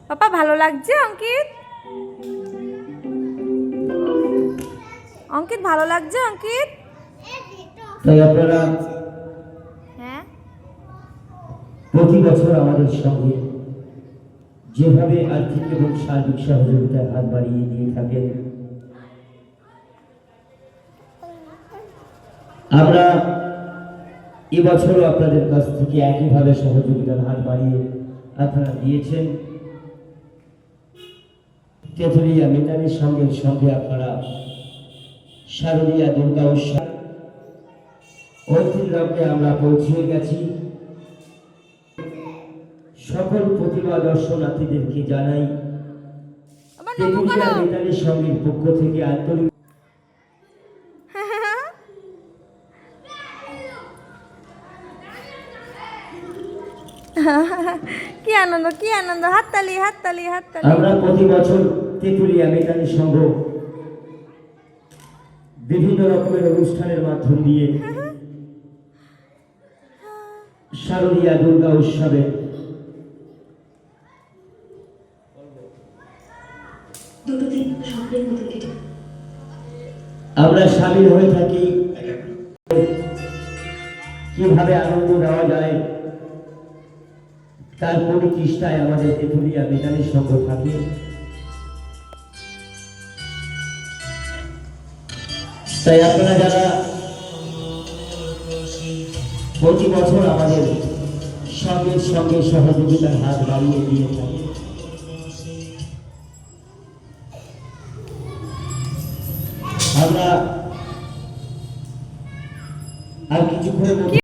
পাপা ভালো লাগছে অঙ্কিত? অঙ্কিত ভালো লাগছে অঙ্কিত? তাই আপনারা হ্যাঁ, প্রতি বছর আমাদের সঙ্গে যেভাবে আর্থিক এবং সার্বিক সহযোগিতায় হাত বাড়িয়ে দিয়ে থাকেন, আমরা এবছরও আপনাদের কাছ থেকে একইভাবে সহযোগিতার হাত বাড়িয়ে আপনারা দিয়েছেন। তেঁতুলিয়া মিতালির সঙ্গে আপনারা শারদীয়া দুর্গা উৎসব ঐতিহ্য লগ্নে আমরা পৌঁছে গেছি। সকল প্রতিমা দর্শনার্থীদেরকে জানাই তেঁতুলিয়া মিতালির সঙ্গের পক্ষ থেকে আন্তরিক কি আনন্দ, কি আনন্দ! হাততালি, হাততালি, হাততালি। আমরা প্রতি বছর তেঁতুলিয়া মিতালি সংঘ বিভিন্ন রকমের অনুষ্ঠানের মাধ্যম দিয়ে শারদীয়া দুর্গা উৎসবে আমরা সামিল হয়ে থাকি। কিভাবে আনন্দ দেওয়া যায় তার পরিচেষ্টায় আমাদের তেঁতুলিয়া মিতালি সংঘ থাকে। তাই আপনারা যারা প্রতি বছর আমাদের সঙ্গে সহযোগিতার হাত বাড়িয়ে দিয়ে থাকে, আমরা আর কিছুক্ষণের মধ্যে